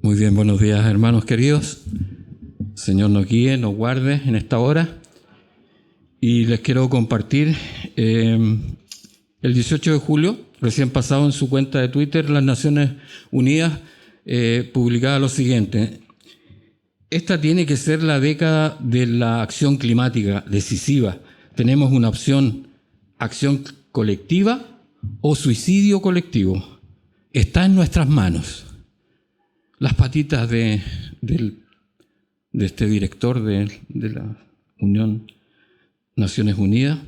Muy bien, buenos días, hermanos queridos. Señor nos guíe, nos guarde en esta hora. Y les quiero compartir el 18 de julio, recién pasado, en su cuenta de Twitter, las Naciones Unidas publicaba lo siguiente: esta tiene que ser la década de la acción climática decisiva. Tenemos una opción: acción colectiva o suicidio colectivo. Está en nuestras manos. Las patitas de este director de la Unión Naciones Unidas,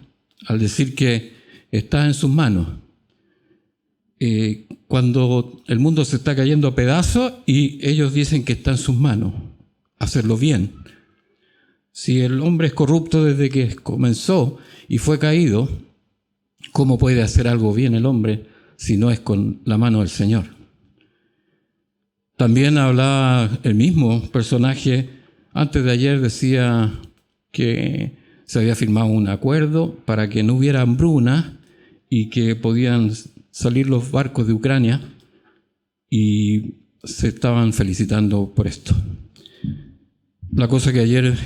al decir que está en sus manos. Cuando el mundo se está cayendo a pedazos y ellos dicen que está en sus manos hacerlo bien. Si el hombre es corrupto desde que comenzó y fue caído, ¿cómo puede hacer algo bien el hombre si no es con la mano del Señor? También hablaba el mismo personaje, antes de ayer decía que se había firmado un acuerdo para que no hubiera hambruna y que podían salir los barcos de Ucrania, y se estaban felicitando por esto. La cosa que ayer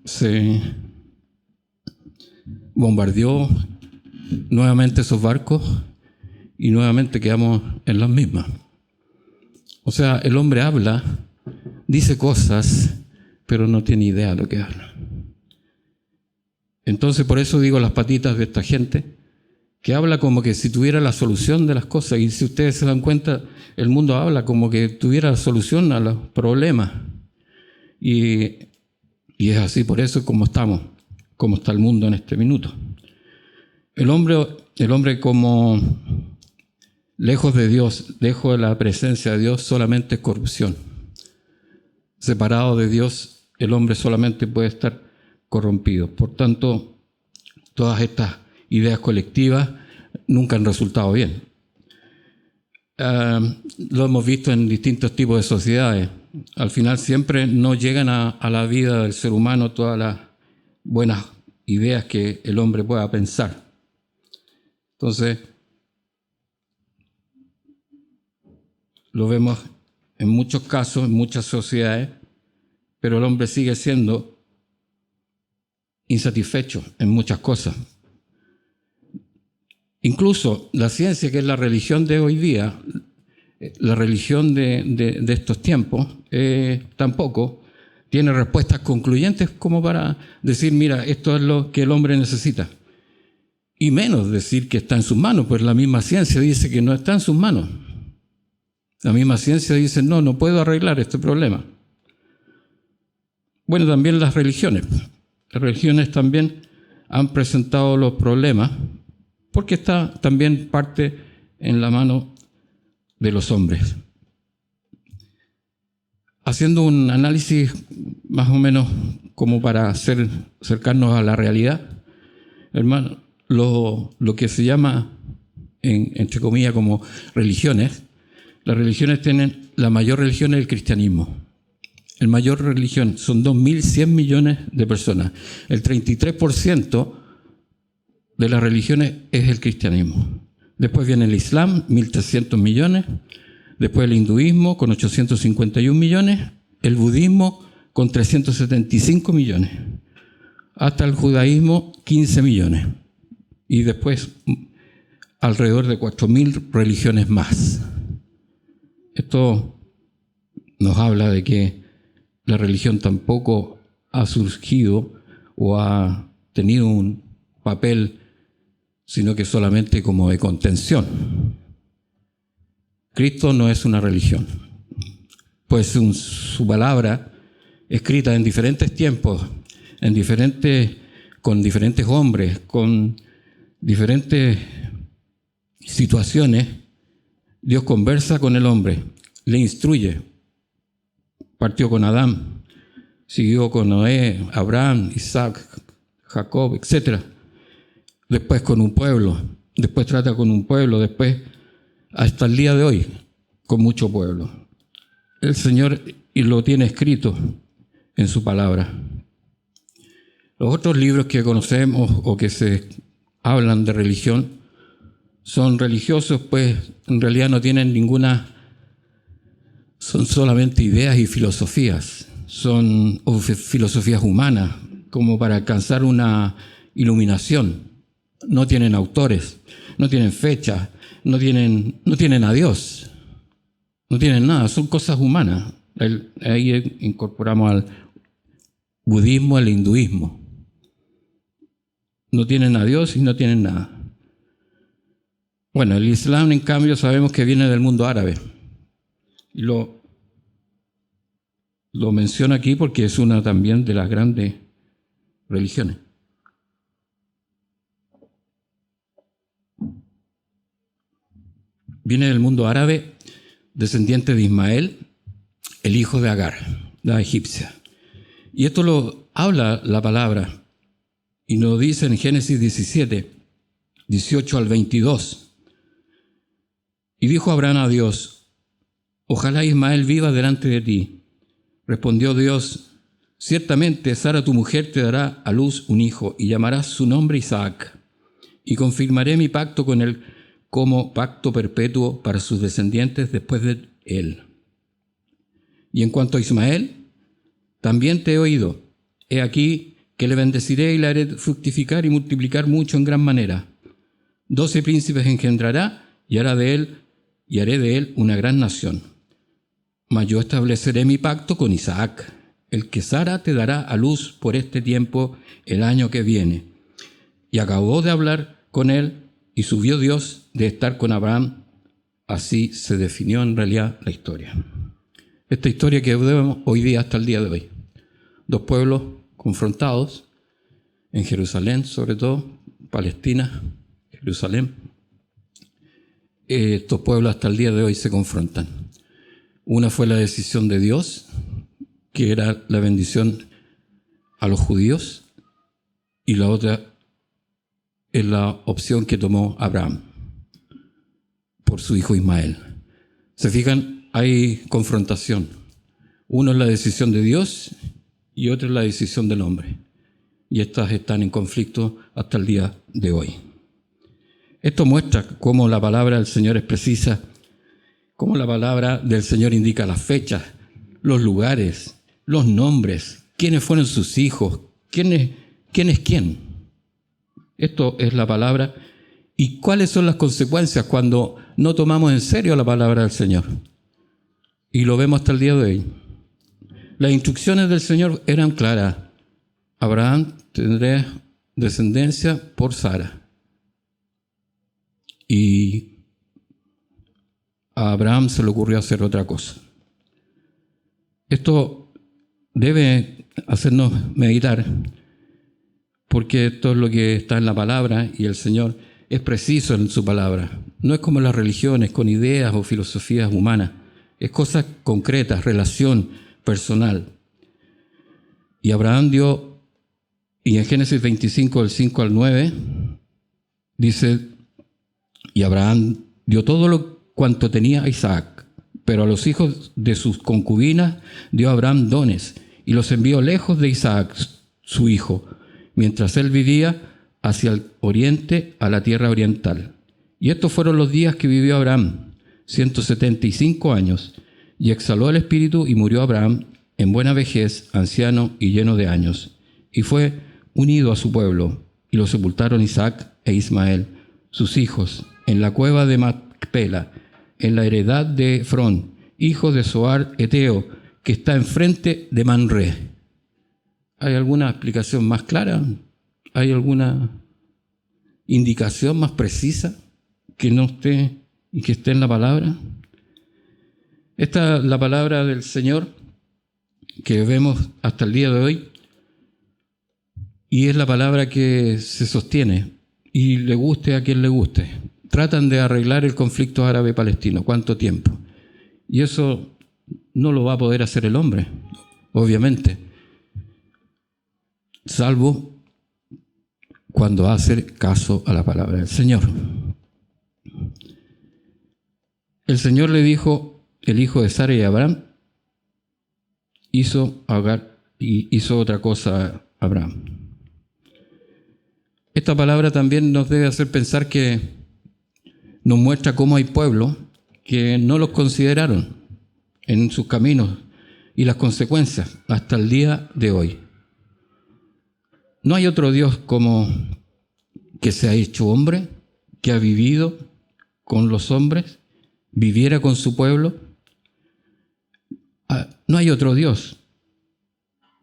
se bombardeó nuevamente esos barcos y nuevamente quedamos en las mismas. O sea, el hombre habla, dice cosas, pero no tiene idea de lo que habla. Entonces, por eso digo las patitas de esta gente, que habla como que si tuviera la solución de las cosas. Y si ustedes se dan cuenta, el mundo habla como que tuviera la solución a los problemas. Y es así, por eso es como estamos, como está el mundo en este minuto. El hombre como lejos de Dios, lejos de la presencia de Dios, solamente es corrupción. Separado de Dios, el hombre solamente puede estar corrompido. Por tanto, todas estas ideas colectivas nunca han resultado bien. Lo hemos visto en distintos tipos de sociedades. Al final siempre no llegan a la vida del ser humano todas las buenas ideas que el hombre pueda pensar. Entonces, lo vemos en muchos casos, en muchas sociedades, pero el hombre sigue siendo insatisfecho en muchas cosas. Incluso la ciencia, que es la religión de hoy día, la religión de estos tiempos, tampoco tiene respuestas concluyentes como para decir, mira, esto es lo que el hombre necesita. Y menos decir que está en sus manos, pues la misma ciencia dice que no está en sus manos. La misma ciencia dice, no puedo arreglar este problema. Bueno, también las religiones. Las religiones también han presentado los problemas, porque está también parte en la mano de los hombres. Haciendo un análisis más o menos como para acercarnos a la realidad, hermano, lo que se llama, entre comillas, como religiones, las religiones tienen, la mayor religión es el cristianismo. La mayor religión son 2.100 millones de personas. El 33% de las religiones es el cristianismo. Después viene el Islam, 1.300 millones. Después el hinduismo, con 851 millones. El budismo, con 375 millones. Hasta el judaísmo, 15 millones. Y después alrededor de 4.000 religiones más. Esto nos habla de que la religión tampoco ha surgido o ha tenido un papel, sino que solamente como de contención. Cristo no es una religión. Pues su palabra, escrita en diferentes tiempos, con diferentes hombres, con diferentes situaciones, Dios conversa con el hombre, le instruye. Partió con Adán, siguió con Noé, Abraham, Isaac, Jacob, etc. Después con un pueblo, después trata con un pueblo, después hasta el día de hoy con mucho pueblo. El Señor y lo tiene escrito en su palabra. Los otros libros que conocemos o que se hablan de religión son religiosos, pues en realidad no tienen ninguna son solamente ideas y filosofías, son filosofías humanas, como para alcanzar una iluminación. No tienen autores, no tienen fechas, no tienen a Dios, no tienen nada, son cosas humanas. Ahí incorporamos al budismo, al hinduismo. No tienen a Dios y no tienen nada. Bueno, el Islam, en cambio, sabemos que viene del mundo árabe. Y lo menciono aquí porque es una también de las grandes religiones. Viene del mundo árabe, descendiente de Ismael, el hijo de Agar, la egipcia. Y esto lo habla la palabra y nos dice en Génesis 17, 18 al 22. Y dijo Abraham a Dios: ojalá Ismael viva delante de ti. Respondió Dios: ciertamente Sara tu mujer te dará a luz un hijo y llamarás su nombre Isaac. Y confirmaré mi pacto con él como pacto perpetuo para sus descendientes después de él. Y en cuanto a Ismael, también te he oído. He aquí que le bendeciré y le haré fructificar y multiplicar mucho en gran manera. 12 príncipes engendrará y haré de él una gran nación. Mas yo estableceré mi pacto con Isaac, el que Sara te dará a luz por este tiempo el año que viene. Y acabó de hablar con él y subió Dios de estar con Abraham. Así se definió en realidad la historia. Esta historia que vemos hoy día hasta el día de hoy. Dos pueblos confrontados en Jerusalén, sobre todo, Palestina, Jerusalén. Estos pueblos hasta el día de hoy se confrontan. Una fue la decisión de Dios, que era la bendición a los judíos, y la otra es la opción que tomó Abraham por su hijo Ismael. ¿Se fijan? Hay confrontación. Uno es la decisión de Dios y otro es la decisión del hombre. Y estas están en conflicto hasta el día de hoy. Esto muestra cómo la palabra del Señor es precisa, cómo la palabra del Señor indica las fechas, los lugares, los nombres, quiénes fueron sus hijos, quién es quién. Esto es la palabra. ¿Y cuáles son las consecuencias cuando no tomamos en serio la palabra del Señor? Y lo vemos hasta el día de hoy. Las instrucciones del Señor eran claras. Abraham tendrá descendencia por Sara. Y a Abraham se le ocurrió hacer otra cosa. Esto debe hacernos meditar, porque esto es lo que está en la palabra y el Señor es preciso en su palabra. No es como las religiones con ideas o filosofías humanas. Es cosas concretas, relación personal. Y Abraham dio, y en Génesis 25, del 5 al 9, dice: y Abraham dio todo cuanto tenía a Isaac, pero a los hijos de sus concubinas dio Abraham dones, y los envió lejos de Isaac, su hijo, mientras él vivía hacia el oriente, a la tierra oriental. Y estos fueron los días que vivió Abraham, 175 años, y exhaló el espíritu y murió Abraham en buena vejez, anciano y lleno de años, y fue unido a su pueblo, y lo sepultaron Isaac e Ismael, sus hijos, en la cueva de Macpela, en la heredad de Efrón, hijo de Zoar Eteo, que está enfrente de Manré. ¿Hay alguna explicación más clara? ¿Hay alguna indicación más precisa que no esté y que esté en la palabra? Esta es la palabra del Señor que vemos hasta el día de hoy, y es la palabra que se sostiene, y le guste a quien le guste. Tratan de arreglar el conflicto árabe-palestino. ¿Cuánto tiempo? Y eso no lo va a poder hacer el hombre, obviamente, salvo cuando hace caso a la palabra del Señor. El Señor le dijo, el hijo de Sara y Abraham, hizo otra cosa a Abraham. Esta palabra también nos debe hacer pensar que nos muestra cómo hay pueblos que no los consideraron en sus caminos y las consecuencias hasta el día de hoy. No hay otro Dios como que se ha hecho hombre, que ha vivido con los hombres, viviera con su pueblo. No hay otro Dios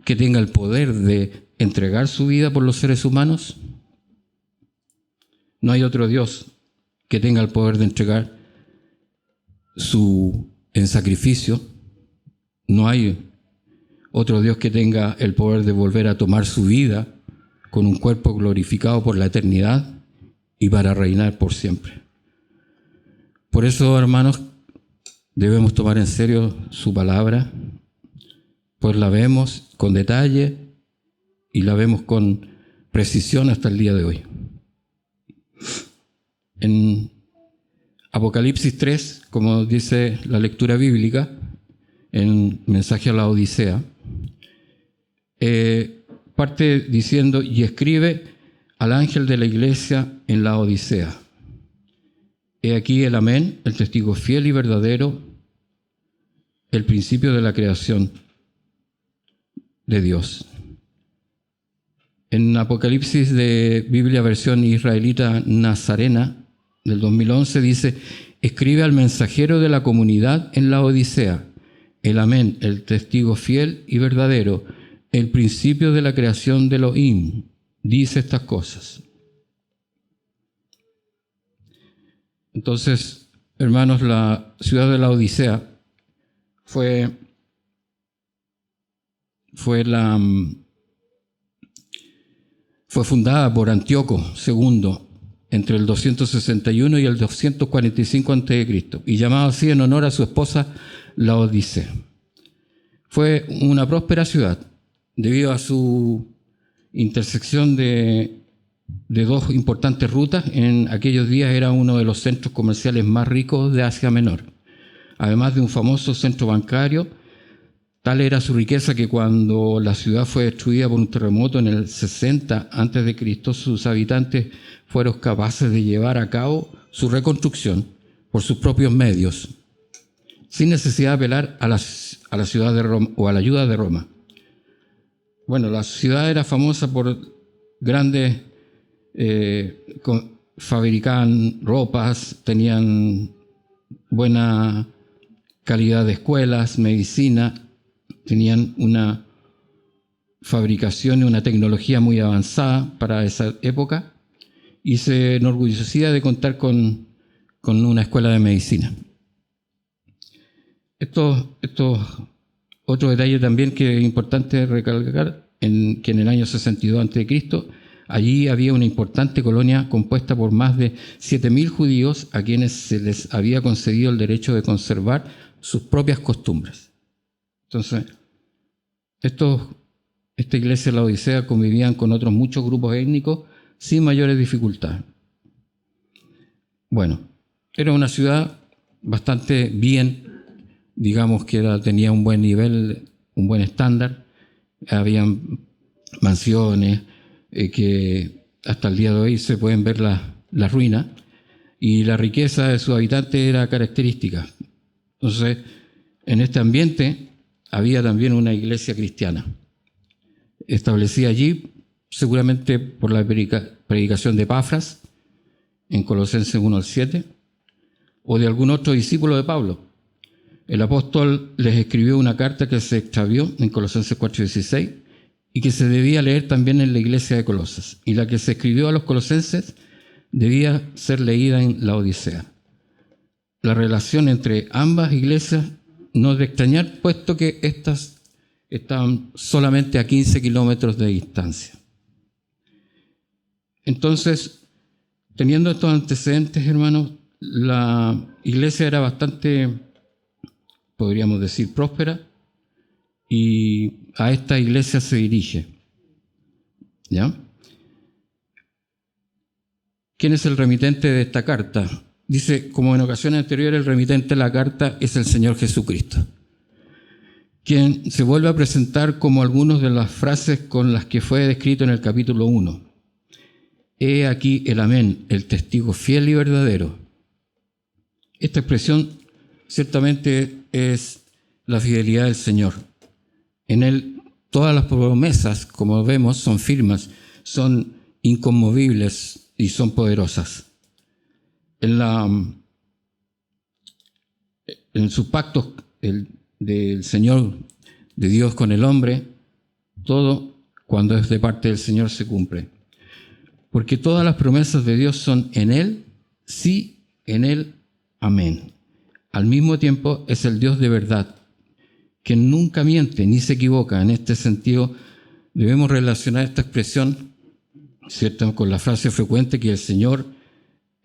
que tenga el poder de entregar su vida por los seres humanos. No hay otro Dios que tenga el poder de entregar en sacrificio. No hay otro Dios que tenga el poder de volver a tomar su vida con un cuerpo glorificado por la eternidad y para reinar por siempre. Por eso, hermanos, debemos tomar en serio su palabra, pues la vemos con detalle y la vemos con precisión hasta el día de hoy. En Apocalipsis 3, como dice la lectura bíblica, en Mensaje a la Odisea, parte diciendo: y escribe al ángel de la iglesia en la Odisea. He aquí el Amén, el testigo fiel y verdadero, el principio de la creación de Dios. En Apocalipsis de Biblia versión israelita nazarena del 2011 dice: escribe al mensajero de la comunidad en la Odisea, el Amén, el testigo fiel y verdadero, el principio de la creación de Elohim, dice estas cosas. Entonces, hermanos, la ciudad de la Odisea fue fundada por Antíoco II entre el 261 y el 245 a.C. y llamada así en honor a su esposa Laodicea. Fue una próspera ciudad debido a su intersección de dos importantes rutas. En aquellos días era uno de los centros comerciales más ricos de Asia Menor, además de un famoso centro bancario. Tal era su riqueza que cuando la ciudad fue destruida por un terremoto en el 60 a.C., sus habitantes fueron capaces de llevar a cabo su reconstrucción por sus propios medios, sin necesidad de apelar a la ciudad de Roma o a la ayuda de Roma. Bueno, la ciudad era famosa por grandes, fabricaban ropas, tenían buena calidad de escuelas, medicina, tenían una fabricación y una tecnología muy avanzada para esa época y se enorgullecía de contar con una escuela de medicina. Otro detalle también que es importante recalcar, que en el año 62 a.C., allí había una importante colonia compuesta por más de 7.000 judíos a quienes se les había concedido el derecho de conservar sus propias costumbres. Entonces, esta iglesia de la Odisea convivían con otros muchos grupos étnicos sin mayores dificultades. Bueno, era una ciudad bastante bien, digamos que tenía un buen nivel, un buen estándar. Habían mansiones que hasta el día de hoy se pueden ver las ruinas, y la riqueza de sus habitantes era característica. Entonces, en este ambiente había también una iglesia cristiana, establecida allí seguramente por la predicación de Epafras, en Colosenses 1 al 7, o de algún otro discípulo de Pablo. El apóstol les escribió una carta que se extravió en Colosenses 4:16 y que se debía leer también en la iglesia de Colosas, y la que se escribió a los colosenses debía ser leída en la Odisea. La relación entre ambas iglesias no es de extrañar, puesto que estas estaban solamente a 15 kilómetros de distancia. Entonces, teniendo estos antecedentes, hermanos, la iglesia era bastante, podríamos decir, próspera, y a esta iglesia se dirige. ¿Ya? ¿Quién es el remitente de esta carta? Dice, como en ocasiones anteriores, el remitente de la carta es el Señor Jesucristo, quien se vuelve a presentar como algunas de las frases con las que fue descrito en el capítulo 1. He aquí el Amén, el testigo fiel y verdadero. Esta expresión ciertamente es la fidelidad del Señor. En Él todas las promesas, como vemos, son firmes, son inconmovibles y son poderosas. En sus pactos del Señor, de Dios con el hombre, todo cuando es de parte del Señor se cumple. Porque todas las promesas de Dios son en Él, sí, en Él, amén. Al mismo tiempo es el Dios de verdad, que nunca miente ni se equivoca. En este sentido, debemos relacionar esta expresión, ¿cierto?, con la frase frecuente que el Señor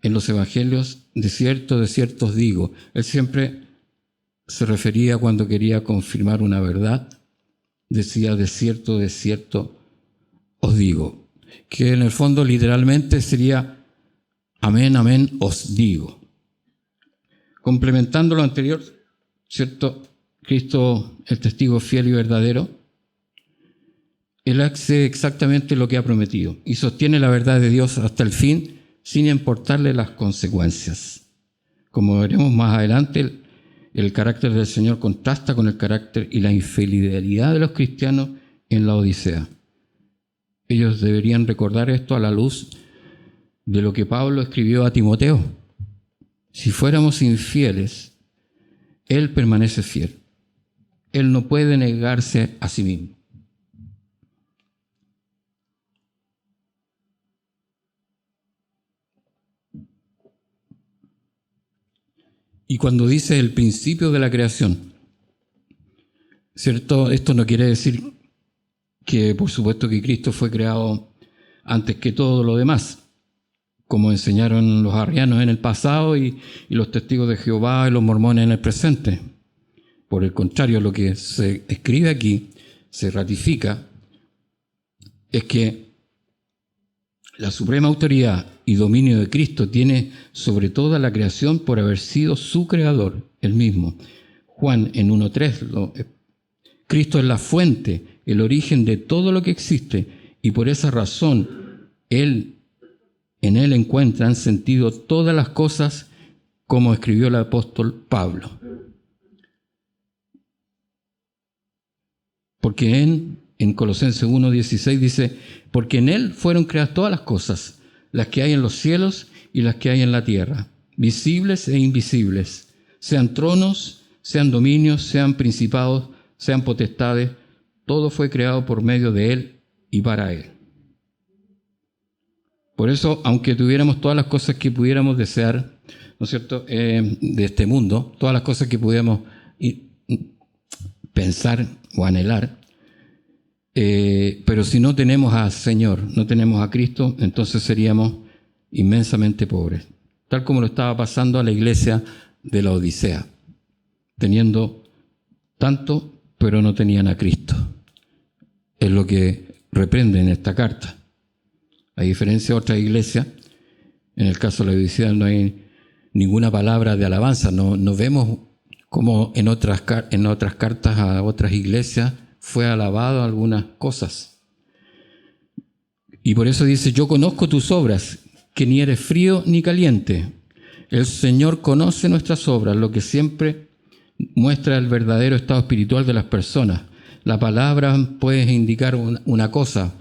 en los evangelios, de cierto os digo. Él siempre se refería cuando quería confirmar una verdad, decía de cierto os digo, que en el fondo literalmente sería amén, amén, os digo. Complementando lo anterior, ¿cierto?, Cristo, el testigo fiel y verdadero, Él hace exactamente lo que ha prometido y sostiene la verdad de Dios hasta el fin, sin importarle las consecuencias. Como veremos más adelante, el carácter del Señor contrasta con el carácter y la infidelidad de los cristianos en la Odisea. Ellos deberían recordar esto a la luz de lo que Pablo escribió a Timoteo. Si fuéramos infieles, Él permanece fiel. Él no puede negarse a sí mismo. Y cuando dice el principio de la creación, ¿cierto? Esto no quiere decir que, por supuesto, que Cristo fue creado antes que todo lo demás, como enseñaron los arrianos en el pasado y los testigos de Jehová y los mormones en el presente. Por el contrario, lo que se escribe aquí, se ratifica, es que la suprema autoridad y dominio de Cristo tiene sobre toda la creación por haber sido su creador, él mismo. Juan en 1:3, Cristo es la fuente, el origen de todo lo que existe, y por esa razón en Él encuentran sentido todas las cosas, como escribió el apóstol Pablo. Porque en Colosenses 1:16 dice, porque en Él fueron creadas todas las cosas, las que hay en los cielos y las que hay en la tierra, visibles e invisibles, sean tronos, sean dominios, sean principados, sean potestades, todo fue creado por medio de Él y para Él. Por eso, aunque tuviéramos todas las cosas que pudiéramos desear, ¿no es cierto?, de este mundo, todas las cosas que pudiéramos pensar o anhelar, pero si no tenemos al Señor, no tenemos a Cristo, entonces seríamos inmensamente pobres, tal como lo estaba pasando a la iglesia de la Odisea, teniendo tanto, pero no tenían a Cristo. Es lo que reprende en esta carta. A diferencia de otras iglesias, en el caso de la Odisea no hay ninguna palabra de alabanza, no vemos como en otras cartas a otras iglesias fue alabado algunas cosas. Y por eso dice, yo conozco tus obras, que ni eres frío ni caliente. El Señor conoce nuestras obras, lo que siempre muestra el verdadero estado espiritual de las personas. La palabra puede indicar una cosa,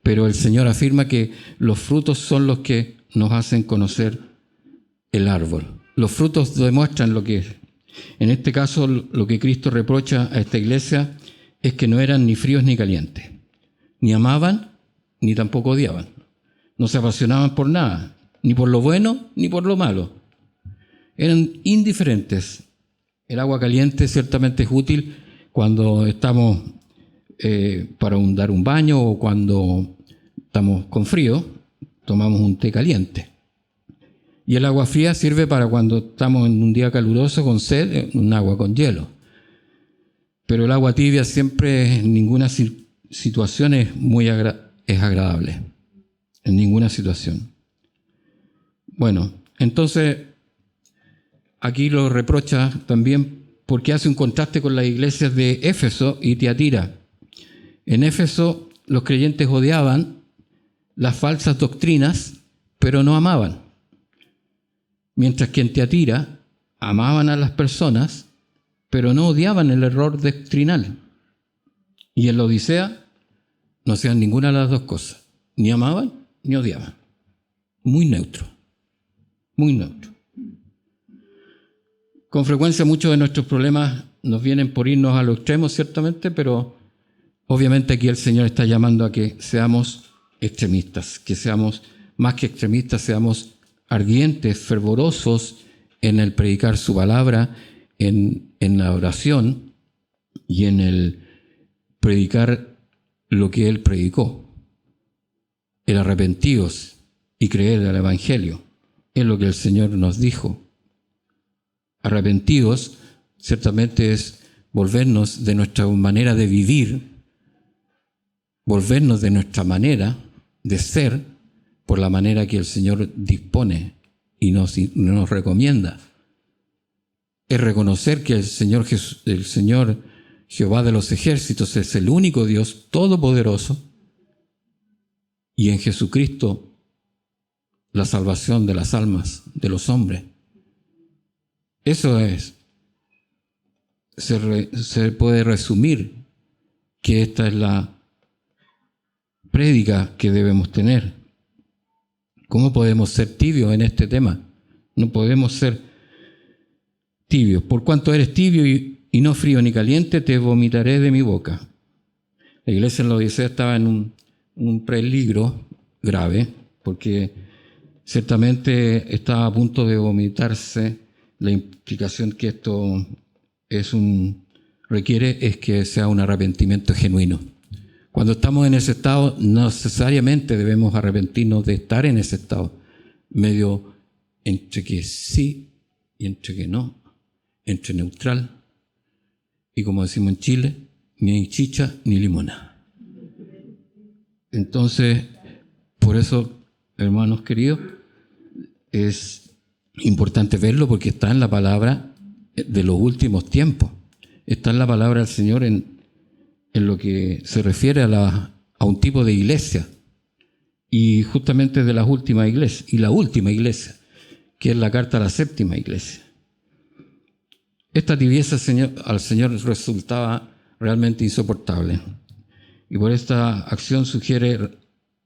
pero el Señor afirma que los frutos son los que nos hacen conocer el árbol. Los frutos demuestran lo que es. En este caso, lo que Cristo reprocha a esta iglesia es que no eran ni fríos ni calientes, ni amaban ni tampoco odiaban. No se apasionaban por nada, ni por lo bueno ni por lo malo. Eran indiferentes. El agua caliente ciertamente es útil cuando estamos para dar un baño o cuando estamos con frío, tomamos un té caliente. Y el agua fría sirve para cuando estamos en un día caluroso con sed, un agua con hielo. Pero el agua tibia siempre en ninguna situación es agradable. En ninguna situación. Bueno, entonces aquí lo reprocha también porque hace un contraste con las iglesias de Éfeso y Tiatira. En Éfeso los creyentes odiaban las falsas doctrinas, pero no amaban. Mientras que en Tiatira amaban a las personas, pero no odiaban el error doctrinal. Y en la Odisea no hacían ninguna de las dos cosas. Ni amaban ni odiaban. Muy neutro. Muy neutro. Con frecuencia muchos de nuestros problemas nos vienen por irnos a los extremos, ciertamente, pero obviamente aquí el Señor está llamando a que seamos extremistas, que seamos, más que extremistas, seamos ardientes, fervorosos en el predicar su palabra, en la oración y en el predicar lo que Él predicó. El arrepentidos y creer al Evangelio. Es lo que el Señor nos dijo. Arrepentidos ciertamente es volvernos de nuestra manera de vivir, volvernos de nuestra manera de ser por la manera que el Señor dispone y nos recomienda. Es reconocer que el Señor Jehová de los ejércitos es el único Dios todopoderoso y en Jesucristo la salvación de las almas de los hombres. Eso es. Se puede resumir que esta es la prédica que debemos tener. ¿Cómo podemos ser tibios en este tema? No podemos ser tibios. Por cuanto eres tibio y no frío ni caliente, te vomitaré de mi boca. La iglesia en la Odisea estaba en un peligro grave, porque ciertamente estaba a punto de vomitarse. La implicación que esto requiere es que sea un arrepentimiento genuino. Cuando estamos en ese estado, no necesariamente debemos arrepentirnos de estar en ese estado, medio entre que sí y entre que no, entre neutral, y como decimos en Chile, ni chicha ni limona. Entonces, por eso, hermanos queridos, es importante verlo porque está en la palabra de los últimos tiempos. Está en la palabra del Señor en lo que se refiere a un tipo de iglesia. Y justamente de las últimas iglesias. Y la última iglesia, que es la carta a la séptima iglesia. Esta tibieza al Señor resultaba realmente insoportable. Y por esta acción sugiere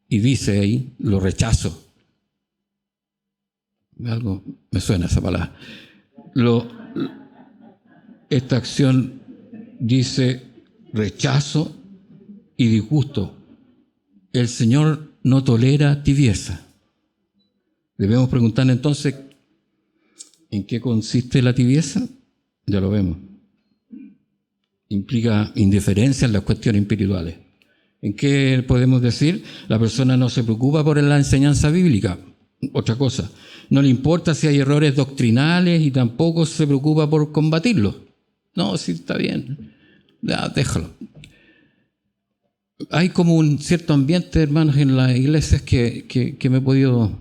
y dice ahí, lo rechazo. Algo me suena esa palabra. Esta acción dice rechazo y disgusto. El Señor no tolera tibieza. Debemos preguntar entonces, ¿en qué consiste la tibieza? Ya lo vemos. Implica indiferencia en las cuestiones espirituales. ¿En qué podemos decir? La persona no se preocupa por la enseñanza bíblica. Otra cosa. No le importa si hay errores doctrinales y tampoco se preocupa por combatirlos. No, sí, está bien. Ya, déjalo. Hay como un cierto ambiente, hermanos, en las iglesias que me he podido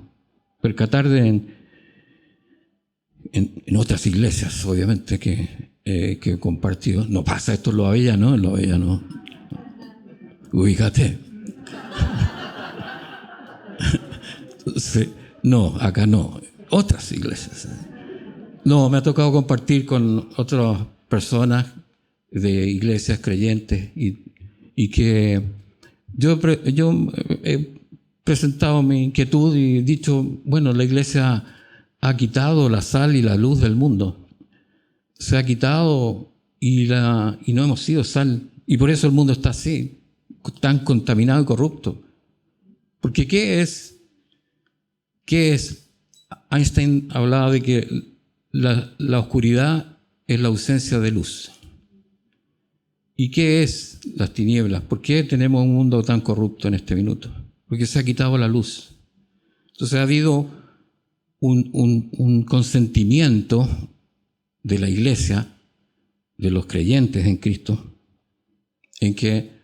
percatar en otras iglesias, obviamente, que he compartido. No pasa esto en Los Avellanos, en Los Avellanos. Ubícate. Entonces, no, acá no. Otras iglesias. No, me ha tocado compartir con otras personas de iglesias creyentes y que yo he presentado mi inquietud y dicho, bueno, la iglesia ha quitado la sal y la luz del mundo. Se ha quitado y no hemos sido sal. Y por eso el mundo está así, tan contaminado y corrupto. Porque ¿qué es? Einstein hablaba de que la oscuridad es la ausencia de luz. ¿Y qué es las tinieblas? ¿Por qué tenemos un mundo tan corrupto en este minuto? Porque se ha quitado la luz. Entonces ha habido un consentimiento de la iglesia, de los creyentes en Cristo, en que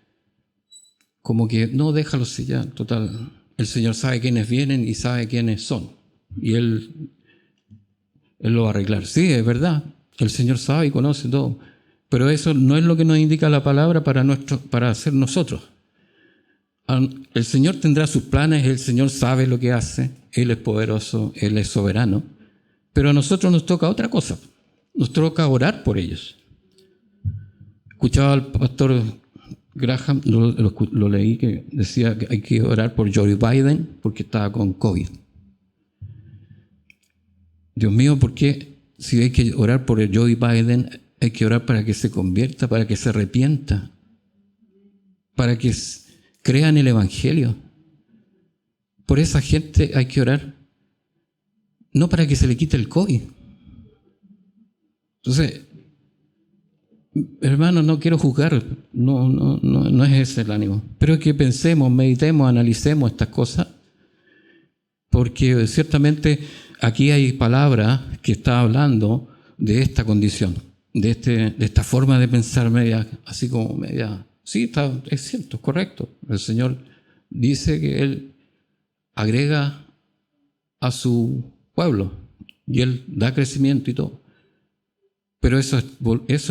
como que no, déjalo sellar, total. El Señor sabe quiénes vienen y sabe quiénes son. Y Él lo va a arreglar. Sí, es verdad. El Señor sabe y conoce todo. Pero eso no es lo que nos indica la palabra para hacer nosotros. El Señor tendrá sus planes, el Señor sabe lo que hace, Él es poderoso, Él es soberano. Pero a nosotros nos toca otra cosa. Nos toca orar por ellos. Escuchaba al pastor Graham, lo leí, que decía que hay que orar por Joe Biden porque estaba con COVID. Dios mío, ¿por qué si hay que orar por Joe Biden, hay que orar para que se convierta, para que se arrepienta, para que crean el Evangelio? Por esa gente hay que orar, no para que se le quite el COVID. Entonces, hermano, no quiero juzgar, no es ese el ánimo, pero es que pensemos, meditemos, analicemos estas cosas, porque ciertamente aquí hay palabras que está hablando de esta condición, de esta forma de pensar media, así como media, sí, es cierto, es correcto. El Señor dice que Él agrega a su pueblo y Él da crecimiento y todo. Pero eso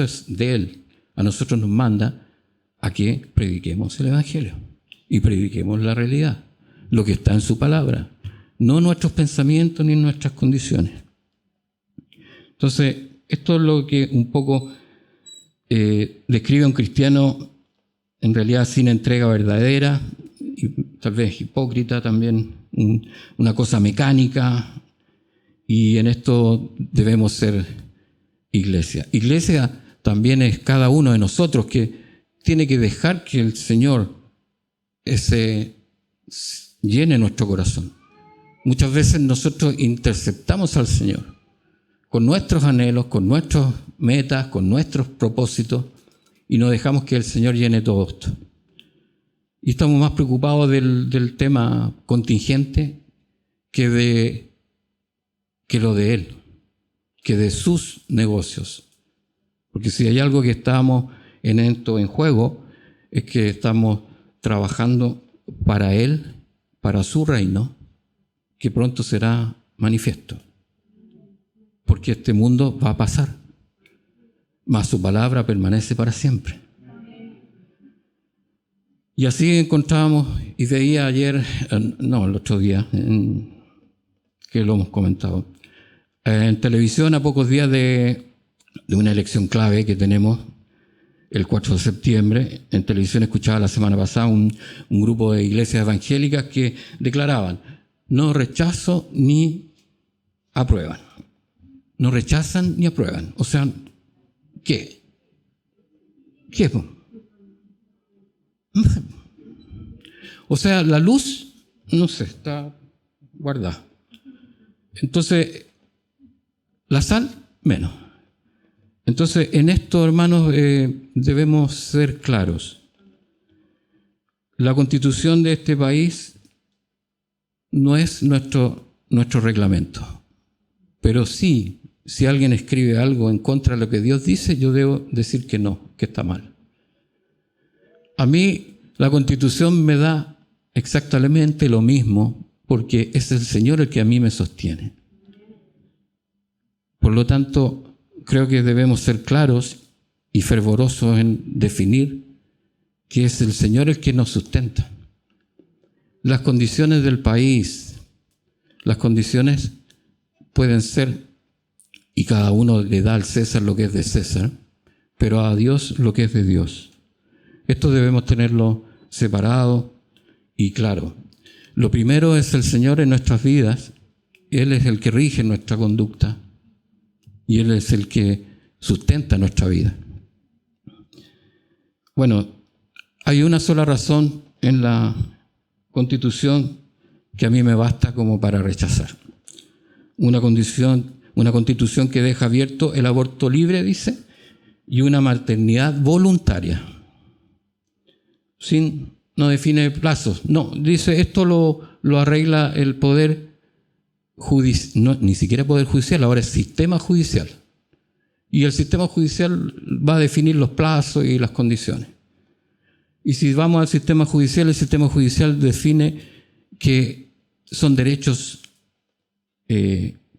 es de Él. A nosotros nos manda a que prediquemos el Evangelio y prediquemos la realidad, lo que está en su palabra, no nuestros pensamientos ni nuestras condiciones. Entonces, esto es lo que un poco describe a un cristiano en realidad sin entrega verdadera, y tal vez hipócrita también, una cosa mecánica, y en esto debemos ser iglesia. Iglesia también es cada uno de nosotros que tiene que dejar que el Señor llene nuestro corazón. Muchas veces nosotros interceptamos al Señor con nuestros anhelos, con nuestras metas, con nuestros propósitos, y no dejamos que el Señor llene todo esto. Y estamos más preocupados del tema contingente que lo de Él, que de sus negocios. Porque si hay algo que estamos en juego, es que estamos trabajando para Él, para su reino, que pronto será manifiesto. Porque este mundo va a pasar, mas su palabra permanece para siempre. Y así encontrábamos, y veía ayer, el otro día, que lo hemos comentado, en televisión a pocos días de una elección clave que tenemos el 4 de septiembre, en televisión escuchaba la semana pasada un grupo de iglesias evangélicas que declaraban: no rechazo ni aprueban. No rechazan ni aprueban. O sea, ¿qué? ¿Qué? O sea, la luz, no sé, está guardada. Entonces, la sal, menos. Entonces, en esto, hermanos, debemos ser claros. La constitución de este país no es nuestro reglamento. Pero sí, si alguien escribe algo en contra de lo que Dios dice, yo debo decir que no, que está mal. A mí la Constitución me da exactamente lo mismo, porque es el Señor el que a mí me sostiene. Por lo tanto, creo que debemos ser claros y fervorosos en definir que es el Señor el que nos sustenta. Las condiciones del país, las condiciones pueden ser, y cada uno le da al César lo que es de César, pero a Dios lo que es de Dios. Esto debemos tenerlo separado y claro. Lo primero es el Señor en nuestras vidas. Él es el que rige nuestra conducta y Él es el que sustenta nuestra vida. Bueno, hay una sola razón en la Constitución que a mí me basta como para rechazar. Una Constitución que deja abierto el aborto libre, dice, y una maternidad voluntaria. No define plazos. No, dice, esto lo arregla el poder judicial, ni siquiera poder judicial, ahora es sistema judicial. Y el sistema judicial va a definir los plazos y las condiciones. Y si vamos al sistema judicial, el sistema judicial define que son derechos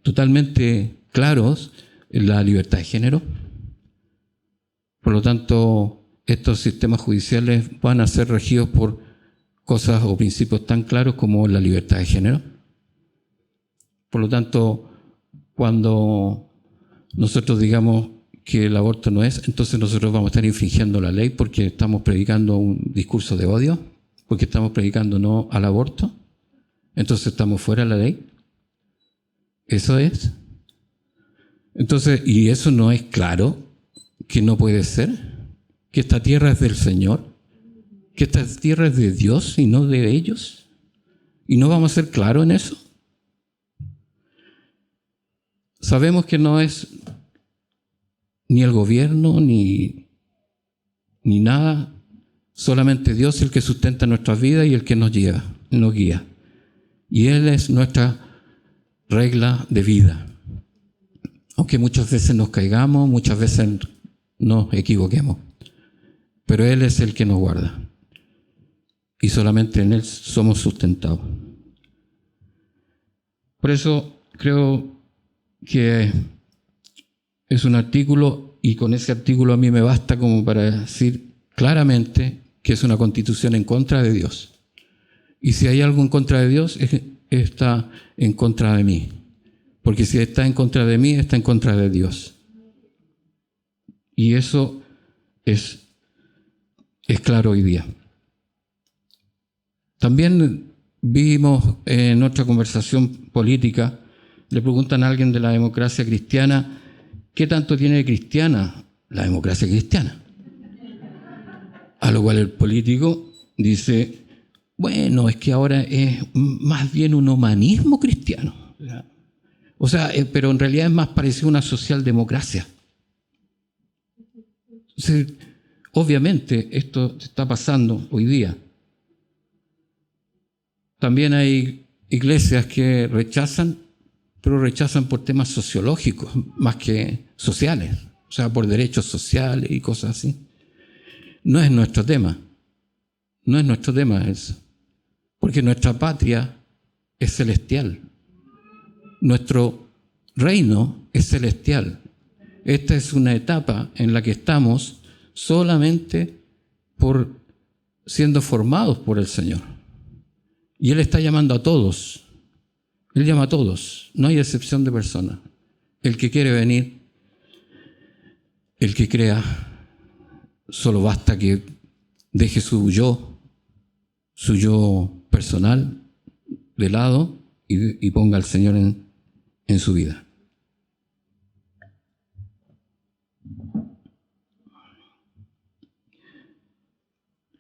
totalmente claros, la libertad de género. Por lo tanto, estos sistemas judiciales van a ser regidos por cosas o principios tan claros como la libertad de género. Por lo tanto, cuando nosotros digamos que el aborto no es, entonces nosotros vamos a estar infringiendo la ley porque estamos predicando un discurso de odio, porque estamos predicando no al aborto, entonces estamos fuera de la ley. Eso es. Entonces, ¿y eso no es claro que no puede ser? Que esta tierra es del Señor, que esta tierra es de Dios y no de ellos. ¿Y no vamos a ser claros en eso? Sabemos que no es ni el gobierno ni nada, solamente Dios el que sustenta nuestras vidas y el que nos guía. Y Él es nuestra regla de vida. Aunque muchas veces nos caigamos, muchas veces nos equivoquemos. Pero Él es el que nos guarda. Y solamente en Él somos sustentados. Por eso creo que es un artículo, y con ese artículo a mí me basta como para decir claramente que es una constitución en contra de Dios. Y si hay algo en contra de Dios, está en contra de mí. Porque si está en contra de mí, está en contra de Dios. Y eso es claro hoy día. También vimos en otra conversación política, le preguntan a alguien de la democracia cristiana, ¿qué tanto tiene de cristiana la democracia cristiana? A lo cual el político dice, bueno, es que ahora es más bien un humanismo cristiano. O sea, pero en realidad es más parecido a una socialdemocracia. Entonces, obviamente esto está pasando hoy día. También hay iglesias que rechazan, pero rechazan por temas sociológicos más que sociales, o sea, por derechos sociales y cosas así. No es nuestro tema, no es nuestro tema eso, porque nuestra patria es celestial, nuestro reino es celestial. Esta es una etapa en la que estamos solamente por siendo formados por el Señor. Y Él está llamando a todos. Él llama a todos, no hay excepción de persona. El que quiere venir, el que crea, solo basta que deje su yo personal de lado y ponga al Señor en su vida.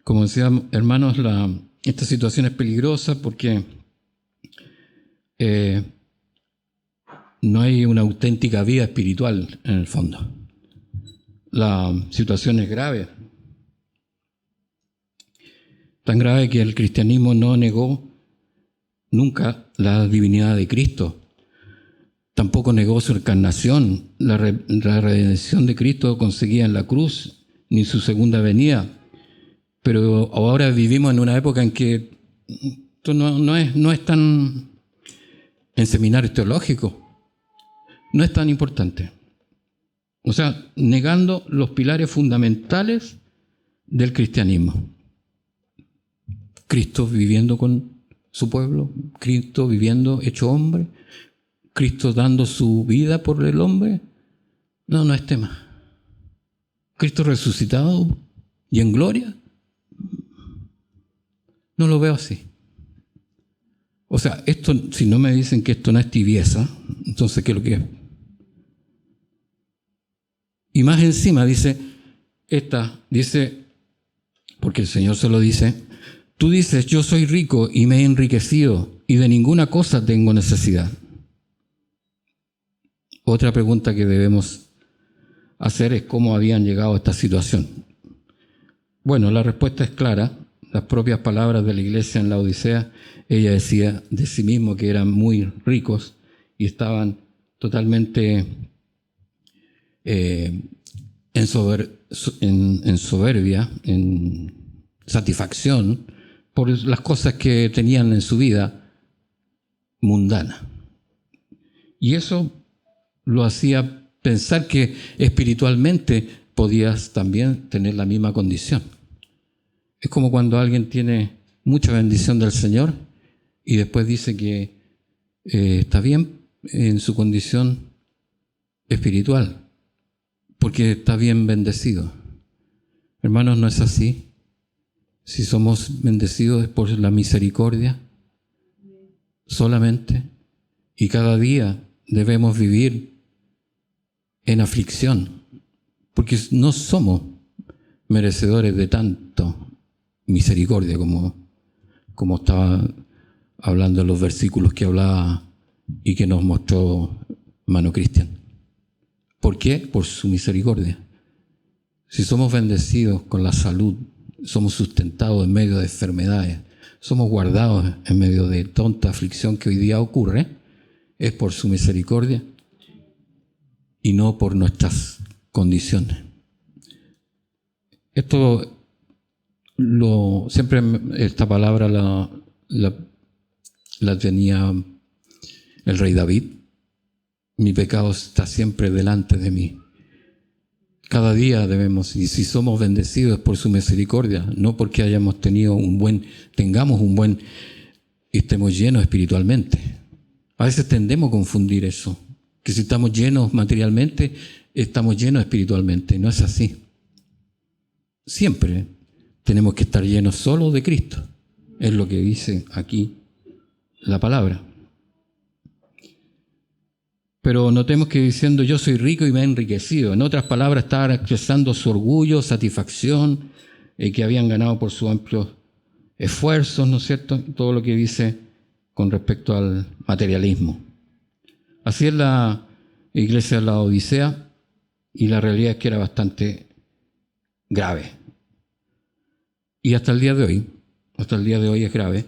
Como decía, hermanos, esta situación es peligrosa porque no hay una auténtica vida espiritual en el fondo. La situación es grave. Tan grave que el cristianismo no negó nunca la divinidad de Cristo. Tampoco negó su encarnación, la redención de Cristo conseguida en la cruz, ni su segunda venida. Pero ahora vivimos en una época en que esto no es tan, en seminarios teológicos, no es tan importante. O sea, negando los pilares fundamentales del cristianismo. Cristo viviendo con su pueblo, Cristo viviendo hecho hombre, Cristo dando su vida por el hombre. No es tema. Cristo resucitado y en gloria. No lo veo así. O sea, esto, si no me dicen que esto no es tibieza, entonces, ¿qué es lo que es? Y más encima dice, porque el Señor se lo dice, tú dices, yo soy rico y me he enriquecido y de ninguna cosa tengo necesidad. Otra pregunta que debemos hacer es cómo habían llegado a esta situación. Bueno, la respuesta es clara. Las propias palabras de la iglesia en la Odisea, ella decía de sí mismo que eran muy ricos y estaban totalmente en soberbia, en satisfacción por las cosas que tenían en su vida mundana. Y eso lo hacía pensar que espiritualmente podías también tener la misma condición. Es como cuando alguien tiene mucha bendición del Señor y después dice que está bien en su condición espiritual, porque está bien bendecido. Hermanos, no es así. Si somos bendecidos es por la misericordia solamente, y cada día debemos vivir en aflicción, porque no somos merecedores de tanto misericordia como estaba hablando en los versículos que hablaba y que nos mostró hermano Cristian. ¿Por qué? Por su misericordia. Si somos bendecidos con la salud, somos sustentados en medio de enfermedades, somos guardados en medio de tanta aflicción que hoy día ocurre, es por su misericordia y no por nuestras condiciones. Siempre esta palabra la tenía el rey David. Mi pecado está siempre delante de mí. Cada día debemos, y si somos bendecidos es por su misericordia, no porque tengamos un buen y estemos llenos espiritualmente. A veces tendemos a confundir eso, que si estamos llenos materialmente, estamos llenos espiritualmente. No es así. Siempre tenemos que estar llenos solo de Cristo. Es lo que dice aquí la palabra. Pero notemos que diciendo yo soy rico y me he enriquecido. En otras palabras, estaban expresando su orgullo, satisfacción, que habían ganado por sus amplios esfuerzos, ¿no es cierto? Todo lo que dice con respecto al materialismo. Así es la iglesia de la Odisea, y la realidad es que era bastante grave. Y hasta el día de hoy es grave.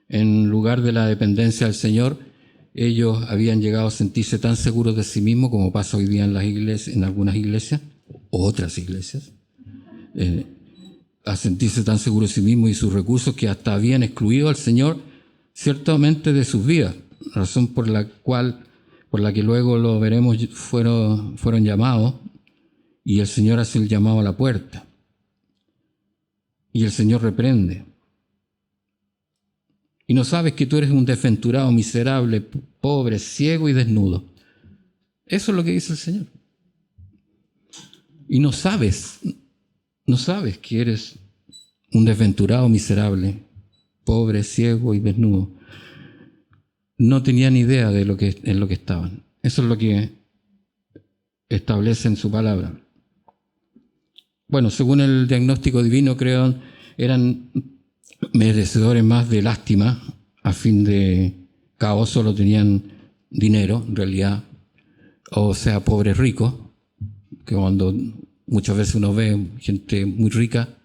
En lugar de la dependencia del Señor, ellos habían llegado a sentirse tan seguros de sí mismos, como pasa hoy día en las iglesias, en algunas iglesias, o otras iglesias, a sentirse tan seguros de sí mismos y sus recursos, que hasta habían excluido al Señor ciertamente de sus vidas, razón por la que luego lo veremos, fueron llamados, y el Señor hace el llamado a la puerta, y el Señor reprende. Y no sabes que tú eres un desventurado, miserable, pobre, ciego y desnudo. Eso es lo que dice el Señor. Y no sabes que eres un desventurado, miserable, pobre, ciego y desnudo. No tenían idea de en lo que estaban. Eso es lo que establece en su palabra. Bueno, según el diagnóstico divino, creo, eran merecedores más de lástima, a fin de cabo solo tenían dinero, en realidad, o sea, pobres ricos, que cuando muchas veces uno ve gente muy rica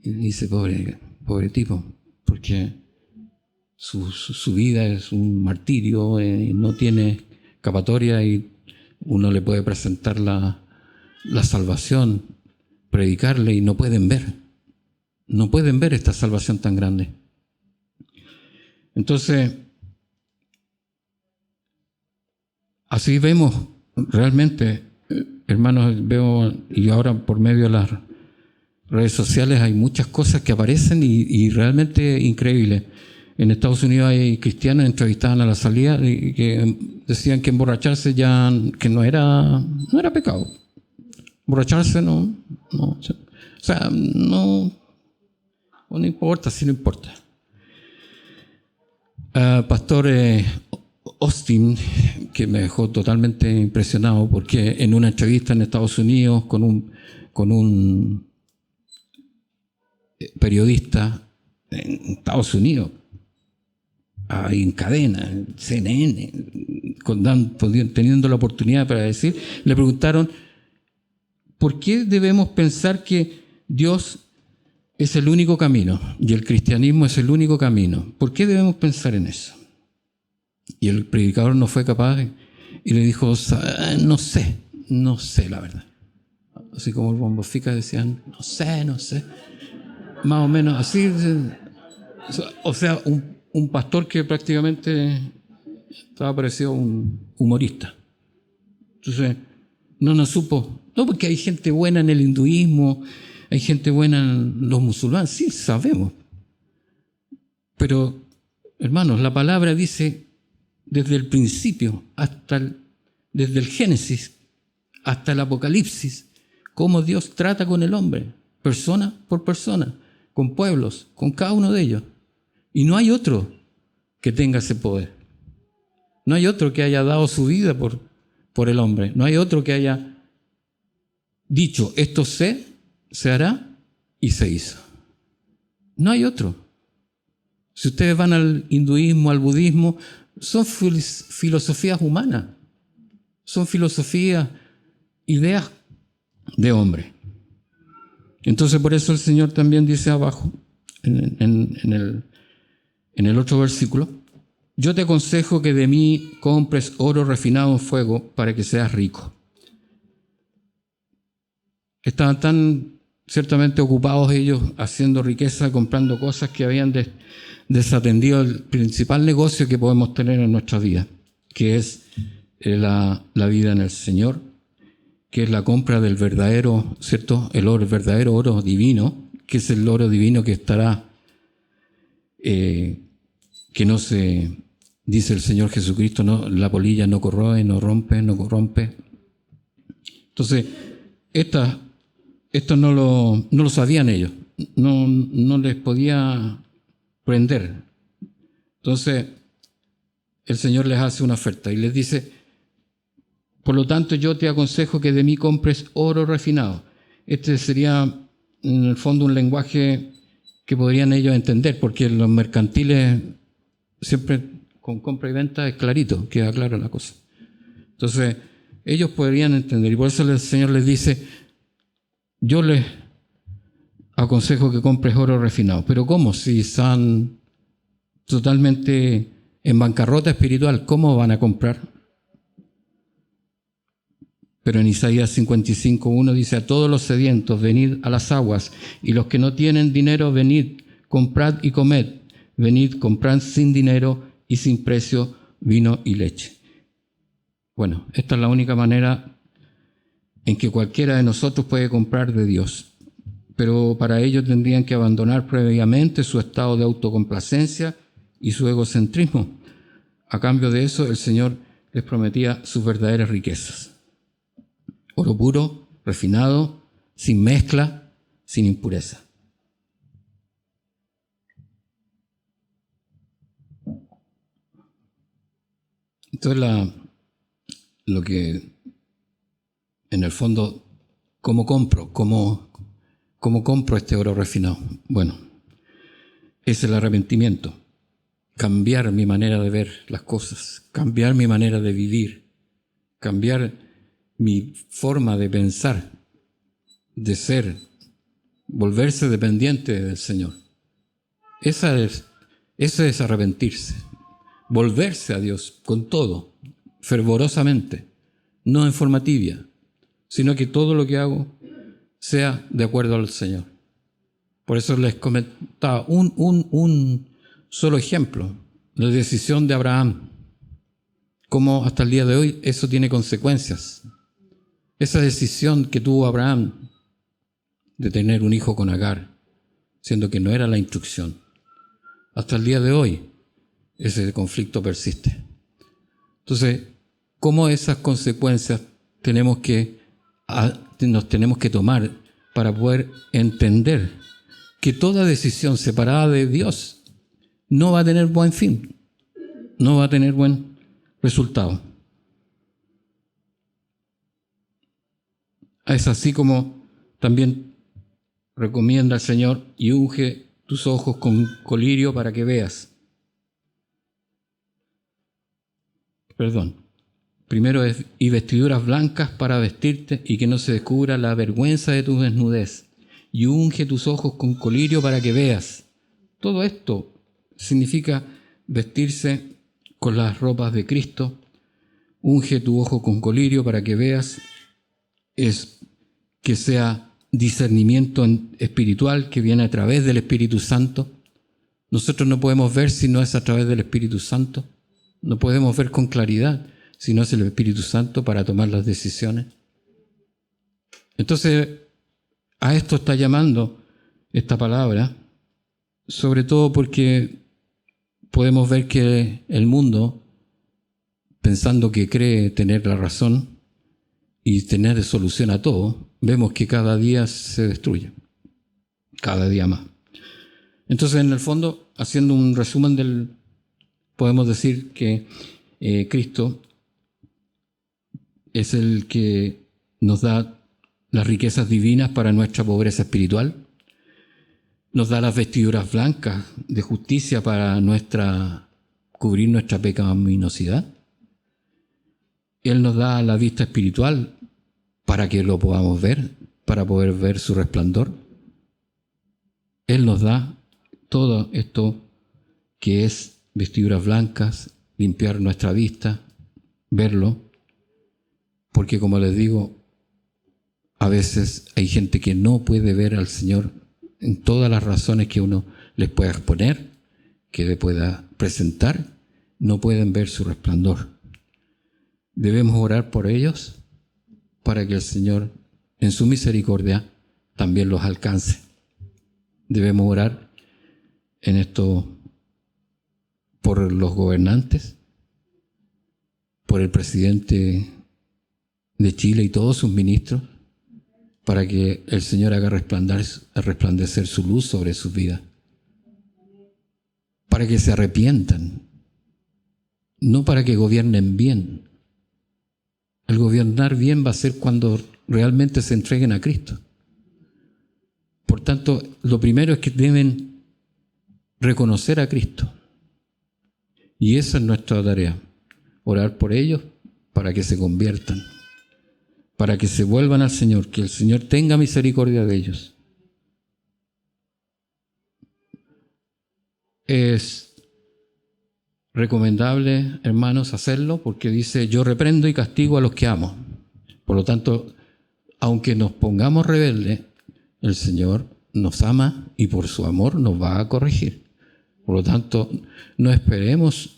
y dice, pobre tipo, porque su vida es un martirio, no tiene escapatoria, y uno le puede presentar la salvación, predicarle, y no pueden ver esta salvación tan grande. Entonces, así vemos realmente, hermanos, y ahora por medio de las redes sociales hay muchas cosas que aparecen y realmente increíbles. En Estados Unidos hay cristianos entrevistaban a la salida y que decían que emborracharse que no era pecado. Emborracharse no. O sea, no importa, sí no importa. Pastor Austin, que me dejó totalmente impresionado, porque en una entrevista en Estados Unidos con un periodista en Estados Unidos, en cadena, en CNN, teniendo la oportunidad para decir, le preguntaron, ¿por qué debemos pensar que Dios es el único camino y el cristianismo es el único camino? ¿Por qué debemos pensar en eso? Y el predicador no fue capaz y le dijo, no sé la verdad. Así como el Bombo Fica decían, no sé. Más o menos así. O sea, un pastor que prácticamente estaba parecido a un humorista. Entonces, no supo. No, porque hay gente buena en el hinduismo, hay gente buena en los musulmanes, sí, sabemos. Pero, hermanos, la palabra dice desde el principio desde el Génesis hasta el Apocalipsis, cómo Dios trata con el hombre, persona por persona, con pueblos, con cada uno de ellos. Y no hay otro que tenga ese poder. No hay otro que haya dado su vida por el hombre. No hay otro que haya dicho, esto se hará, y se hizo. No hay otro. Si ustedes van al hinduismo, al budismo, son filosofías humanas. Son filosofías, ideas de hombre. Entonces por eso el Señor también dice abajo, en el otro versículo, yo te aconsejo que de mí compres oro refinado en fuego para que seas rico. Estaban tan ciertamente ocupados ellos haciendo riqueza, comprando cosas, que habían desatendido el principal negocio que podemos tener en nuestra vida, que es la vida en el Señor, que es la compra del verdadero, ¿cierto? El verdadero oro divino, que es el oro divino que estará, que no se, dice el Señor Jesucristo, no, la polilla no corroe, no rompe, no corrompe. Entonces, esto no lo sabían ellos, no les podía prender. Entonces, el Señor les hace una oferta y les dice, por lo tanto, yo te aconsejo que de mí compres oro refinado. Este sería, en el fondo, un lenguaje que podrían ellos entender, porque en los mercantiles siempre con compra y venta es clarito, queda clara la cosa. Entonces, ellos podrían entender, y por eso el Señor les dice, yo les aconsejo que compres oro refinado. ¿Pero cómo? Si están totalmente en bancarrota espiritual, ¿cómo van a comprar? Pero en Isaías 55:1 dice, a todos los sedientos, venid a las aguas, y los que no tienen dinero, venid, comprad y comed. Venid, comprad sin dinero y sin precio vino y leche. Bueno, esta es la única manera en que cualquiera de nosotros puede comprar de Dios. Pero para ello tendrían que abandonar previamente su estado de autocomplacencia y su egocentrismo. A cambio de eso, el Señor les prometía sus verdaderas riquezas. Oro puro, refinado, sin mezcla, sin impureza. Entonces, lo que, en el fondo, ¿cómo compro? ¿Cómo compro este oro refinado? Bueno, es el arrepentimiento. Cambiar mi manera de ver las cosas, cambiar mi manera de vivir, cambiar mi forma de pensar, de ser, volverse dependiente del Señor. Eso es arrepentirse, volverse a Dios con todo, fervorosamente, no en forma tibia, sino que todo lo que hago sea de acuerdo al Señor. Por eso les comentaba un solo ejemplo, la decisión de Abraham, cómo hasta el día de hoy eso tiene consecuencias. Esa decisión que tuvo Abraham de tener un hijo con Agar, siendo que no era la instrucción, hasta el día de hoy ese conflicto persiste. Entonces, ¿cómo esas consecuencias nos tenemos que tomar para poder entender que toda decisión separada de Dios no va a tener buen fin, no va a tener buen resultado? Es así como también recomienda el Señor, y unge tus ojos con colirio para que veas. Primero es, y vestiduras blancas para vestirte y que no se descubra la vergüenza de tu desnudez. Y unge tus ojos con colirio para que veas. Todo esto significa vestirse con las ropas de Cristo. Unge tu ojo con colirio para que veas. Es que sea discernimiento espiritual que viene a través del Espíritu Santo. Nosotros no podemos ver si no es a través del Espíritu Santo. No podemos ver con claridad si no es el Espíritu Santo para tomar las decisiones. Entonces, a esto está llamando esta palabra, sobre todo porque podemos ver que el mundo, pensando que cree tener la razón, y tener solución a todo, vemos que cada día se destruye, cada día más. Entonces, en el fondo, haciendo un resumen podemos decir que Cristo es el que nos da las riquezas divinas para nuestra pobreza espiritual, nos da las vestiduras blancas de justicia para cubrir nuestra pecaminosidad. Él nos da la vista espiritual para que lo podamos ver, para poder ver su resplandor. Él nos da todo esto que es vestiduras blancas, limpiar nuestra vista, verlo, porque como les digo, a veces hay gente que no puede ver al Señor en todas las razones que uno les pueda exponer, que le pueda presentar, no pueden ver su resplandor. Debemos orar por ellos para que el Señor, en su misericordia, también los alcance. Debemos orar en esto por los gobernantes, por el presidente de Chile y todos sus ministros, para que el Señor haga resplandecer su luz sobre sus vidas, para que se arrepientan, no para que gobiernen bien. El gobernar bien va a ser cuando realmente se entreguen a Cristo. Por tanto, lo primero es que deben reconocer a Cristo. Y esa es nuestra tarea, orar por ellos para que se conviertan, para que se vuelvan al Señor, que el Señor tenga misericordia de ellos. Es recomendable, hermanos, hacerlo porque dice, yo reprendo y castigo a los que amo. Por lo tanto, aunque nos pongamos rebeldes, el Señor nos ama y por su amor nos va a corregir. Por lo tanto, no esperemos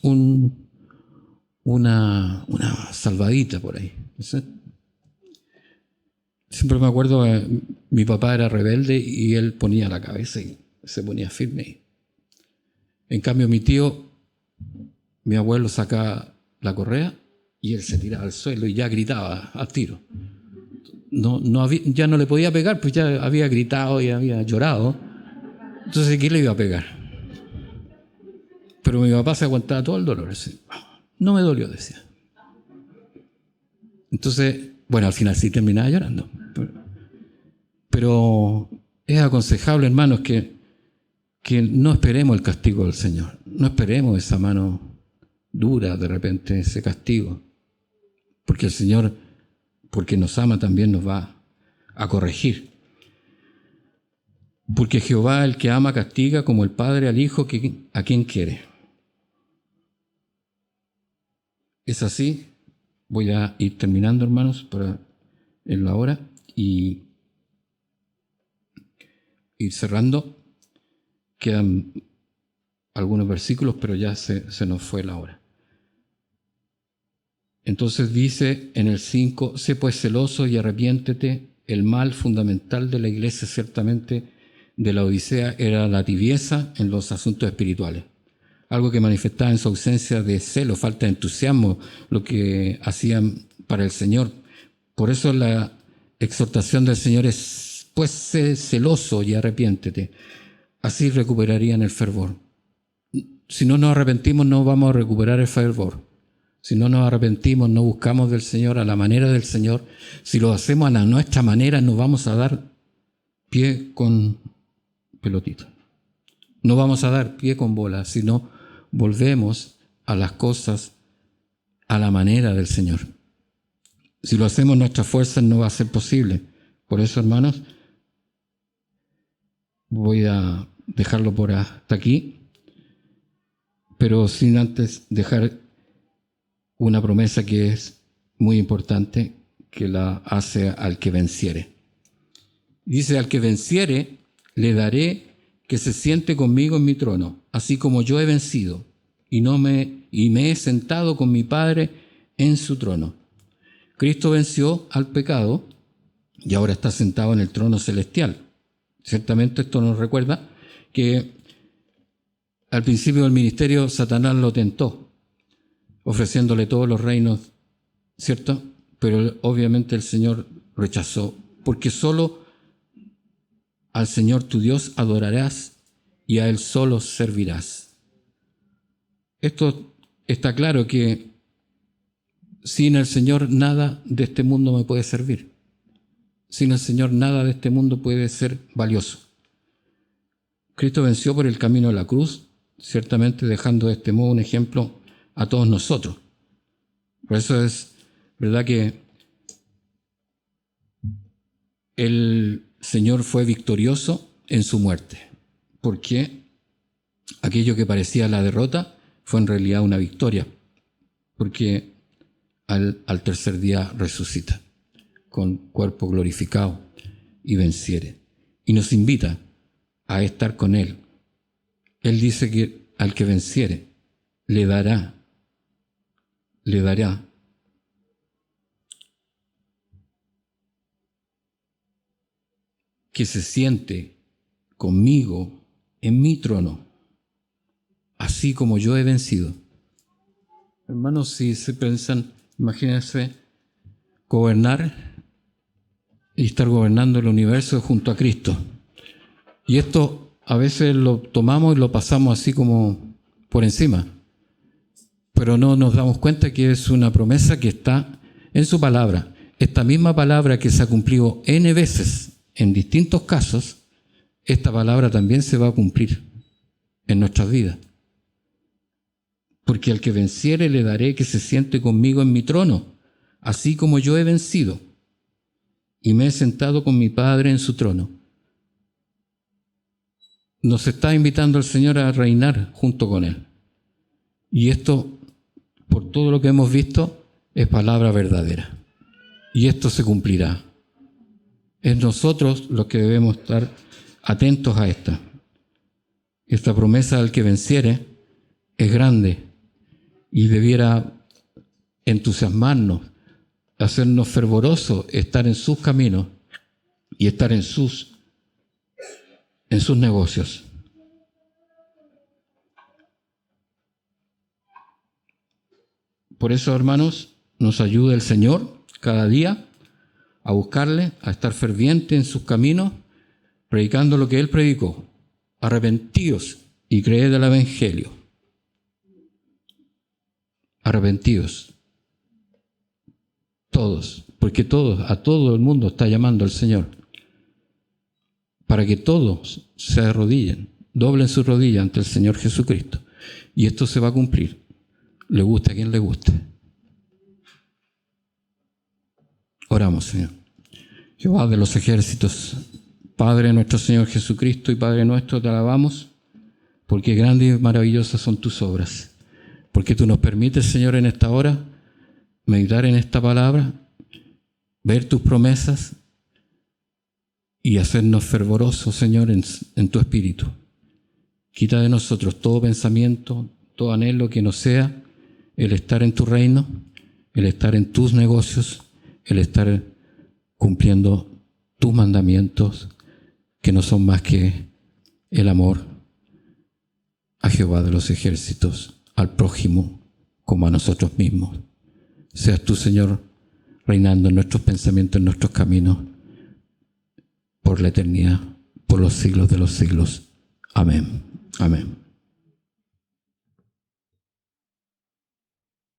una salvadita por ahí. ¿Sí? Siempre me acuerdo, mi papá era rebelde y él ponía la cabeza y se ponía firme. En cambio, mi abuelo sacaba la correa y él se tiraba al suelo y ya gritaba al tiro. Ya no le podía pegar, pues ya había gritado y había llorado. Entonces, ¿quién le iba a pegar? Pero mi papá se aguantaba todo el dolor. No me dolió, decía. Entonces, bueno, al final sí terminaba llorando. Pero es aconsejable, hermanos, que no esperemos el castigo del Señor. No esperemos esa mano dura, de repente, ese castigo. Porque el Señor, porque nos ama, también nos va a corregir. Porque Jehová, el que ama, castiga como el Padre al Hijo a quien quiere. Es así. Voy a ir terminando, hermanos, en la hora y ir cerrando. Quedan algunos versículos, pero ya se nos fue la hora. Entonces dice en el 5, sé pues celoso y arrepiéntete. El mal fundamental de la iglesia, ciertamente, de la Odisea era la tibieza en los asuntos espirituales. Algo que manifestaba en su ausencia de celo, falta de entusiasmo, lo que hacían para el Señor. Por eso la exhortación del Señor es, pues, sé celoso y arrepiéntete. Así recuperarían el fervor. Si no nos arrepentimos, no vamos a recuperar el fervor. Si no nos arrepentimos, no buscamos del Señor a la manera del Señor. Si lo hacemos a nuestra manera, nos vamos a dar pie con pelotita. No vamos a dar pie con bola, sino volvemos a las cosas a la manera del Señor. Si lo hacemos nuestras fuerzas, no va a ser posible. Por eso, hermanos, voy a dejarlo por hasta aquí, pero sin antes dejar una promesa que es muy importante, que la hace al que venciere. Dice, al que venciere, le daré que se siente conmigo en mi trono, así como yo he vencido, y me he sentado con mi Padre en su trono. Cristo venció al pecado y ahora está sentado en el trono celestial. Ciertamente esto nos recuerda que al principio del ministerio Satanás lo tentó, ofreciéndole todos los reinos, ¿cierto?, pero obviamente el Señor rechazó, porque solo al Señor tu Dios adorarás y a Él solo servirás. Esto está claro que sin el Señor nada de este mundo me puede servir. Sin el Señor nada de este mundo puede ser valioso. Cristo venció por el camino de la cruz, ciertamente dejando de este modo un ejemplo a todos nosotros. Por eso es verdad que el Señor fue victorioso en su muerte, porque aquello que parecía la derrota fue en realidad una victoria, porque al tercer día resucita con cuerpo glorificado y venciere. Y nos invita a estar con Él. Él dice que al que venciere le dará que se siente conmigo en mi trono, así como yo he vencido. Hermanos, si se piensan, imagínense gobernar y estar gobernando el universo junto a Cristo. Y esto a veces lo tomamos y lo pasamos así como por encima, pero no nos damos cuenta que es una promesa que está en su palabra. Esta misma palabra que se ha cumplido N veces en distintos casos, esta palabra también se va a cumplir en nuestras vidas. Porque al que venciere le daré que se siente conmigo en mi trono, así como yo he vencido y me he sentado con mi Padre en su trono. Nos está invitando el Señor a reinar junto con Él. Y esto, por todo lo que hemos visto, es palabra verdadera. Y esto se cumplirá. Es nosotros los que debemos estar atentos a esta. Esta promesa al que venciere es grande y debiera entusiasmarnos, hacernos fervorosos, estar en sus caminos y estar en sus negocios. Por eso, hermanos, nos ayuda el Señor cada día a buscarle, a estar ferviente en sus caminos, predicando lo que Él predicó. Arrepentíos y creed el Evangelio. Arrepentidos. Todos, porque a todo el mundo está llamando el Señor. Para que todos se arrodillen, doblen su rodilla ante el Señor Jesucristo. Y esto se va a cumplir. Le guste a quien le guste. Oramos, Señor. Jehová de los ejércitos, Padre nuestro Señor Jesucristo y Padre nuestro, te alabamos, porque grandes y maravillosas son tus obras. Porque tú nos permites, Señor, en esta hora, meditar en esta palabra, ver tus promesas y hacernos fervorosos, Señor, en tu espíritu. Quita de nosotros todo pensamiento, todo anhelo que no sea el estar en tu reino, el estar en tus negocios, el estar cumpliendo tus mandamientos, que no son más que el amor a Jehová de los ejércitos, al prójimo como a nosotros mismos. Seas tú, Señor, reinando en nuestros pensamientos, en nuestros caminos, por la eternidad, por los siglos de los siglos. Amén. Amén.